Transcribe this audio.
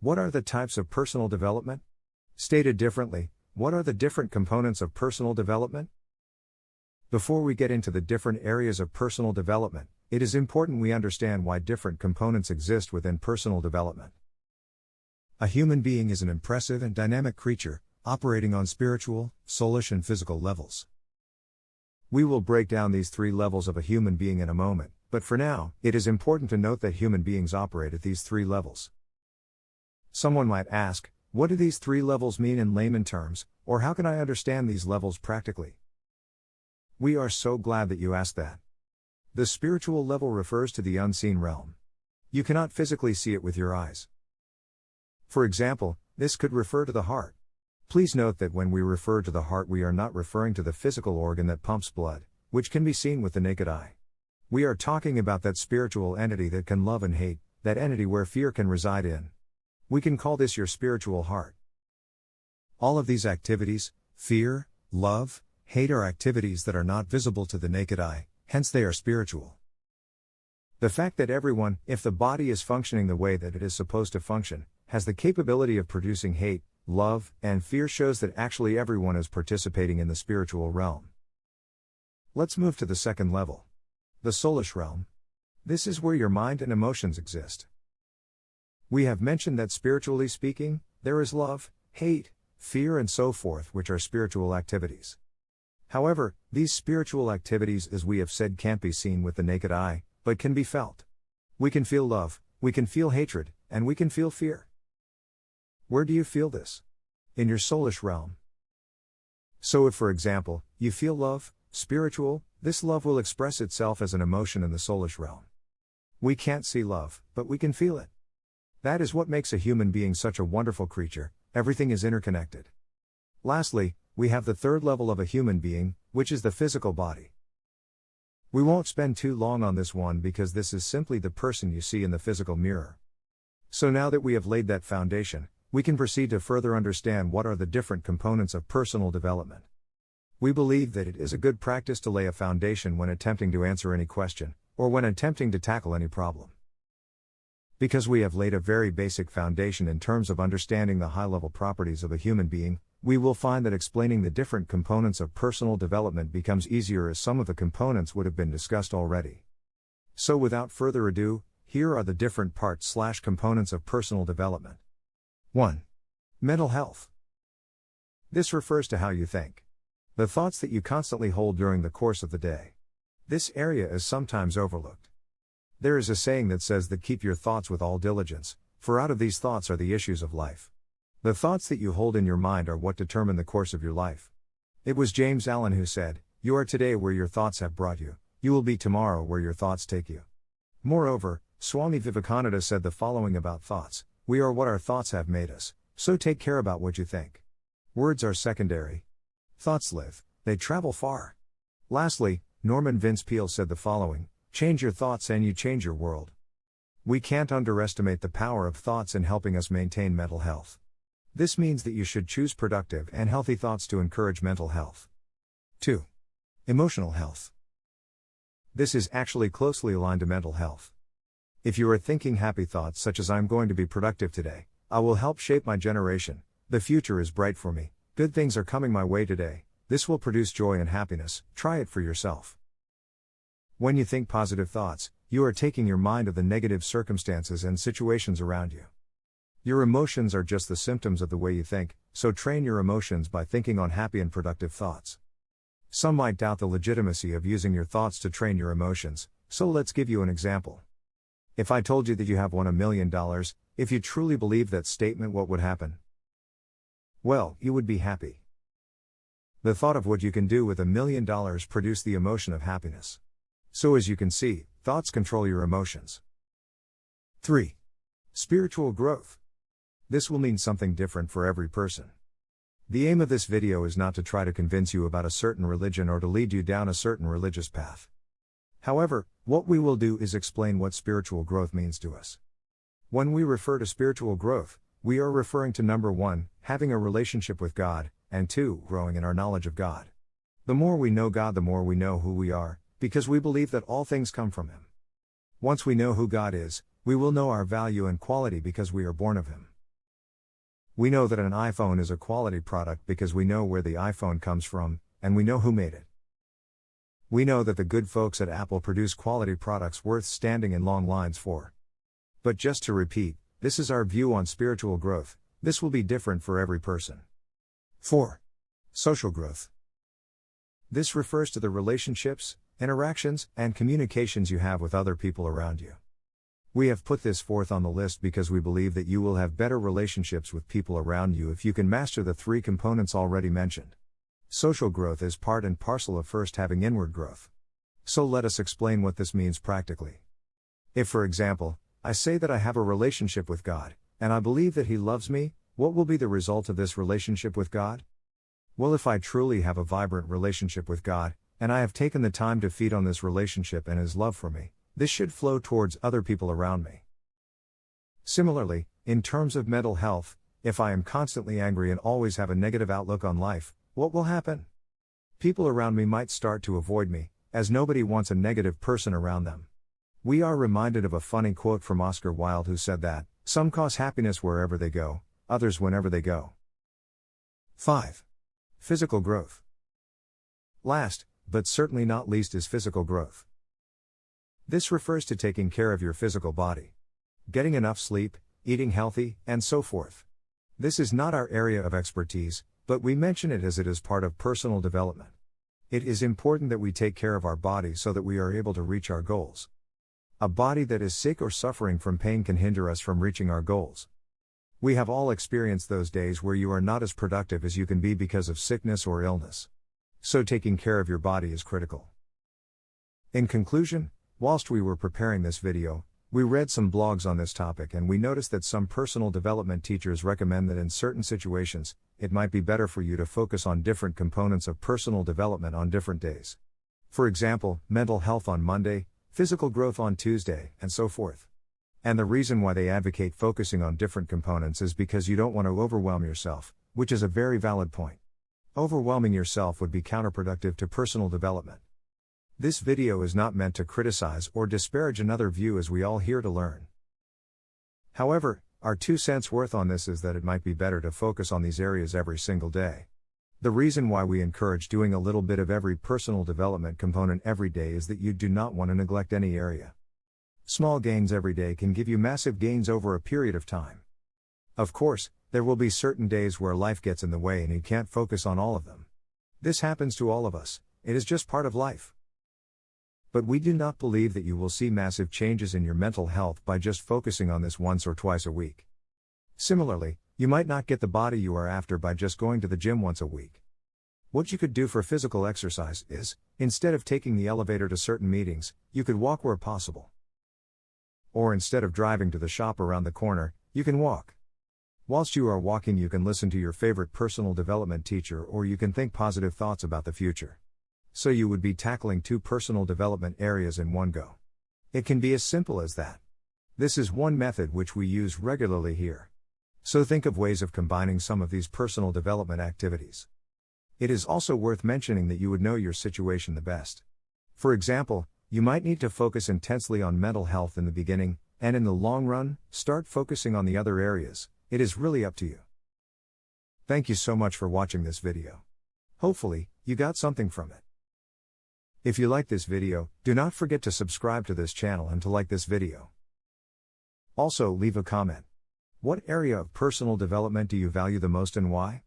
What are the types of personal development? Stated differently, what are the different components of personal development? Before we get into the different areas of personal development, it is important we understand why different components exist within personal development. A human being is an impressive and dynamic creature, operating on spiritual, soulish and physical levels. We will break down these three levels of a human being in a moment, but for now, it is important to note that human beings operate at these three levels. Someone might ask, what do these three levels mean in layman terms, or how can I understand these levels practically? We are so glad that you asked that. The spiritual level refers to the unseen realm. You cannot physically see it with your eyes. For example, this could refer to the heart. Please note that when we refer to the heart, we are not referring to the physical organ that pumps blood, which can be seen with the naked eye. We are talking about that spiritual entity that can love and hate, that entity where fear can reside in. We can call this your spiritual heart. All of these activities, fear, love, hate, are activities that are not visible to the naked eye, hence they are spiritual. The fact that everyone, if the body is functioning the way that it is supposed to function, has the capability of producing hate, love, and fear shows that actually everyone is participating in the spiritual realm. Let's move to the second level. The soulish realm. This is where your mind and emotions exist. We have mentioned that spiritually speaking, there is love, hate, fear and so forth, which are spiritual activities. However, these spiritual activities, as we have said, can't be seen with the naked eye, but can be felt. We can feel love, we can feel hatred, and we can feel fear. Where do you feel this? In your soulish realm. So if, for example, you feel love, spiritual, this love will express itself as an emotion in the soulish realm. We can't see love, but we can feel it. That is what makes a human being such a wonderful creature. Everything is interconnected. Lastly, we have the third level of a human being, which is the physical body. We won't spend too long on this one because this is simply the person you see in the physical mirror. So now that we have laid that foundation, we can proceed to further understand what are the different components of personal development. We believe that it is a good practice to lay a foundation when attempting to answer any question, or when attempting to tackle any problem. Because we have laid a very basic foundation in terms of understanding the high-level properties of a human being, we will find that explaining the different components of personal development becomes easier as some of the components would have been discussed already. So without further ado, here are the different parts/components of personal development. 1. Mental health. This refers to how you think. The thoughts that you constantly hold during the course of the day. This area is sometimes overlooked. There is a saying that says that keep your thoughts with all diligence, for out of these thoughts are the issues of life. The thoughts that you hold in your mind are what determine the course of your life. It was James Allen who said, "You are today where your thoughts have brought you, you will be tomorrow where your thoughts take you." Moreover, Swami Vivekananda said the following about thoughts: "We are what our thoughts have made us, so take care about what you think. Words are secondary. Thoughts live, they travel far." Lastly, Norman Vince Peale said the following: "Change your thoughts and you change your world." We can't underestimate the power of thoughts in helping us maintain mental health. This means that you should choose productive and healthy thoughts to encourage mental health. 2. Emotional health. This is actually closely aligned to mental health. If you are thinking happy thoughts such as "I'm going to be productive today, I will help shape my generation, the future is bright for me, good things are coming my way today, this will produce joy and happiness," try it for yourself. When you think positive thoughts, you are taking your mind of the negative circumstances and situations around you. Your emotions are just the symptoms of the way you think, so train your emotions by thinking on happy and productive thoughts. Some might doubt the legitimacy of using your thoughts to train your emotions, so let's give you an example. If I told you that you have won $1 million, if you truly believed that statement, what would happen? Well, you would be happy. The thought of what you can do with $1 million produced the emotion of happiness. So as you can see, thoughts control your emotions. 3. Spiritual growth. This will mean something different for every person. The aim of this video is not to try to convince you about a certain religion or to lead you down a certain religious path. However, what we will do is explain what spiritual growth means to us. When we refer to spiritual growth, we are referring to number 1, having a relationship with God, and 2, growing in our knowledge of God. The more we know God, the more we know who we are, because we believe that all things come from Him. Once we know who God is, we will know our value and quality because we are born of Him. We know that an iPhone is a quality product because we know where the iPhone comes from, and we know who made it. We know that the good folks at Apple produce quality products worth standing in long lines for. But just to repeat, this is our view on spiritual growth. This will be different for every person. 4. Social growth. This refers to the relationships, interactions, and communications you have with other people around you. We have put this forth on the list because we believe that you will have better relationships with people around you if you can master the 3 components already mentioned. Social growth is part and parcel of first having inward growth. So let us explain what this means practically. If, for example, I say that I have a relationship with God, and I believe that He loves me, what will be the result of this relationship with God? Well, if I truly have a vibrant relationship with God, and I have taken the time to feed on this relationship and His love for me, this should flow towards other people around me. Similarly, in terms of mental health, if I am constantly angry and always have a negative outlook on life, what will happen? People around me might start to avoid me, as nobody wants a negative person around them. We are reminded of a funny quote from Oscar Wilde who said that, "Some cause happiness wherever they go, others whenever they go." 5. Physical growth. Last, but certainly not least, is physical growth. This refers to taking care of your physical body. Getting enough sleep, eating healthy, and so forth. This is not our area of expertise, but we mention it as it is part of personal development. It is important that we take care of our body so that we are able to reach our goals. A body that is sick or suffering from pain can hinder us from reaching our goals. We have all experienced those days where you are not as productive as you can be because of sickness or illness. So taking care of your body is critical. In conclusion, whilst we were preparing this video, we read some blogs on this topic and we noticed that some personal development teachers recommend that in certain situations, it might be better for you to focus on different components of personal development on different days. For example, mental health on Monday, physical growth on Tuesday, and so forth. And the reason why they advocate focusing on different components is because you don't want to overwhelm yourself, which is a very valid point. Overwhelming yourself would be counterproductive to personal development. This video is not meant to criticize or disparage another view, as we all here to learn. However, our 2 cents worth on this is that it might be better to focus on these areas every single day. The reason why we encourage doing a little bit of every personal development component every day is that you do not want to neglect any area. Small gains every day can give you massive gains over a period of time. Of course, there will be certain days where life gets in the way and you can't focus on all of them. This happens to all of us, it is just part of life. But we do not believe that you will see massive changes in your mental health by just focusing on this once or twice a week. Similarly, you might not get the body you are after by just going to the gym once a week. What you could do for physical exercise is, instead of taking the elevator to certain meetings, you could walk where possible. Or instead of driving to the shop around the corner, you can walk. Whilst you are walking, you can listen to your favorite personal development teacher, or you can think positive thoughts about the future. So you would be tackling 2 personal development areas in one go. It can be as simple as that. This is one method which we use regularly here. So think of ways of combining some of these personal development activities. It is also worth mentioning that you would know your situation the best. For example, you might need to focus intensely on mental health in the beginning, and in the long run, start focusing on the other areas. It is really up to you. Thank you so much for watching this video. Hopefully, you got something from it. If you like this video, do not forget to subscribe to this channel and to like this video. Also, leave a comment. What area of personal development do you value the most and why?